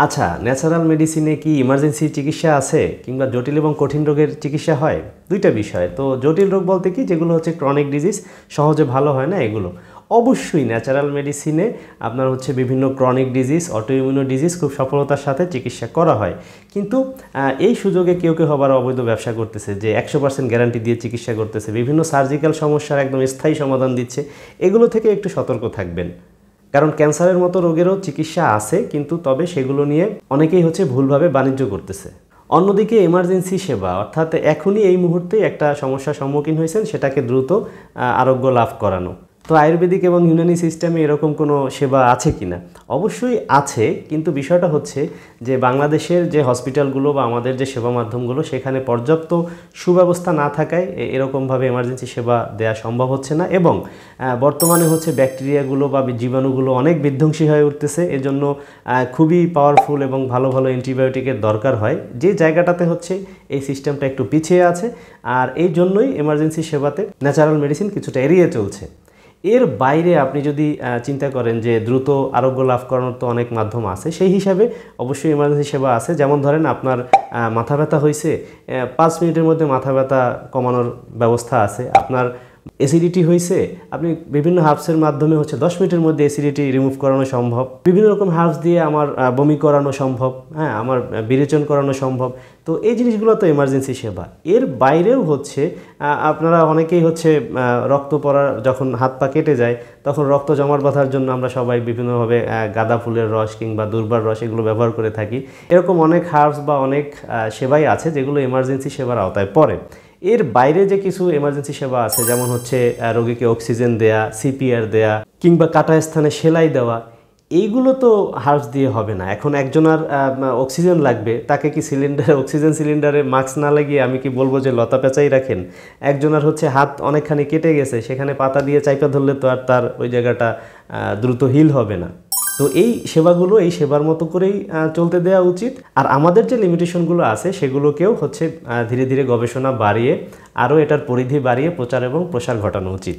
আচ্ছা, ন্যাচারাল মেডিসিনে কি ইমার্জেন্সি চিকিৎসা আছে কিংবা জটিল এবং কঠিন রোগের চিকিৎসা হয়? দুইটা বিষয়। তো জটিল রোগ বলতে কি, যেগুলো হচ্ছে ক্রনিক ডিজিজ, সহজে ভালো হয় না এগুলো। অবশ্যই ন্যাচারাল মেডিসিনে আপনার হচ্ছে বিভিন্ন ক্রনিক ডিজিজ, অটোইমিউনো ডিজিজ খুব সফলতার সাথে চিকিৎসা করা হয়। কিন্তু এই সুযোগে কেউ কেউ আবার অবৈধ ব্যবসা করতেছে, যে 100% গ্যারান্টি দিয়ে চিকিৎসা করতেছে, বিভিন্ন সার্জিক্যাল সমস্যার একদম স্থায়ী সমাধান দিচ্ছে। এগুলো থেকে একটু সতর্ক থাকবেন, কারণ ক্যান্সারের মতো রোগেরও চিকিৎসা আছে, কিন্তু তবে সেগুলো নিয়ে অনেকেই হচ্ছে ভুলভাবে বাণিজ্য করতেছে। অন্যদিকে এমার্জেন্সি সেবা, অর্থাৎ এখনই এই মুহূর্তে একটা সমস্যার সম্মুখীন হয়েছেন, সেটাকে দ্রুত আরোগ্য লাভ করানো। তো আয়ুর্বেদিক এবং ইউনানি সিস্টেমে এরকম কোনো সেবা আছে কি না? অবশ্যই আছে, কিন্তু বিষয়টা হচ্ছে যে বাংলাদেশের যে হসপিটালগুলো বা আমাদের যে সেবা মাধ্যমগুলো, সেখানে পর্যাপ্ত সুব্যবস্থা না থাকায় এরকমভাবে এমার্জেন্সি সেবা দেওয়া সম্ভব হচ্ছে না। এবং বর্তমানে হচ্ছে ব্যাকটেরিয়াগুলো বা জীবাণুগুলো অনেক বিধ্বংসী হয়ে উঠতেছে। এজন্য খুবই পাওয়ারফুল এবং ভালো ভালো অ্যান্টিবায়োটিকের দরকার হয়, যে জায়গাটাতে হচ্ছে এই সিস্টেমটা একটু পিছিয়ে আছে। আর এই জন্যই এমার্জেন্সি সেবাতে ন্যাচারাল মেডিসিন কিছুটা এড়িয়ে চলছে। এর বাইরে আপনি যদি চিন্তা করেন যে দ্রুত আরোগ্য লাভ করানোর তো অনেক মাধ্যম আছে, সেই হিসাবে অবশ্যই এমার্জেন্সি সেবা আছে। যেমন ধরেন, আপনার মাথা ব্যথা হয়েছে, 5 মিনিটের মধ্যে মাথা ব্যথা কমানোর ব্যবস্থা আছে। আপনার অ্যাসিডিটি হয়েছে, আপনি বিভিন্ন হার্বসের মাধ্যমে হচ্ছে 10 মিনিটের মধ্যে অ্যাসিডিটি রিমুভ করানো সম্ভব। বিভিন্ন রকম হার্বস দিয়ে আমার বমি করানো সম্ভব, হ্যাঁ, আমার বিরেচন করানো সম্ভব। তো এই জিনিসগুলো তো এমার্জেন্সি সেবা। এর বাইরেও হচ্ছে আপনারা অনেকেই হচ্ছে রক্ত পড়া, যখন হাত পা কেটে যায়, তখন রক্ত জমাট বাঁধার জন্য আমরা সবাই বিভিন্নভাবে গাঁদা ফুলের রস কিংবা দুর্বার রস এগুলো ব্যবহার করে থাকি। এরকম অনেক হার্বস বা অনেক সেবাই আছে যেগুলো এমার্জেন্সি সেবার আওতায় পড়ে। এর বাইরে যে কিছু এমার্জেন্সি সেবা আছে, যেমন হচ্ছে রোগীকে অক্সিজেন দেয়া, সিপিআর দেয়া কিংবা কাটা স্থানে সেলাই দেওয়া, এইগুলো তো হার্বস দিয়ে হবে না। এখন একজনের অক্সিজেন লাগবে, তাকে কি অক্সিজেন সিলিন্ডারে মাস্ক না লাগিয়ে আমি কি বলবো যে লতা পেঁচাই রাখেন? একজনের হচ্ছে হাত অনেকখানি কেটে গেছে, সেখানে পাতা দিয়ে চাইপা ধরলে তো আর তার ওই জায়গাটা দ্রুত হিল হবে না। তো এই সেবাগুলো এই সেবার মতো করেই চলতে দেওয়া উচিত। আর আমাদের যে লিমিটেশনগুলো আছে, সেগুলোকেও হচ্ছে ধীরে ধীরে গবেষণা বাড়িয়ে, আরও এটার পরিধি বাড়িয়ে প্রচার এবং প্রসার ঘটানো উচিত।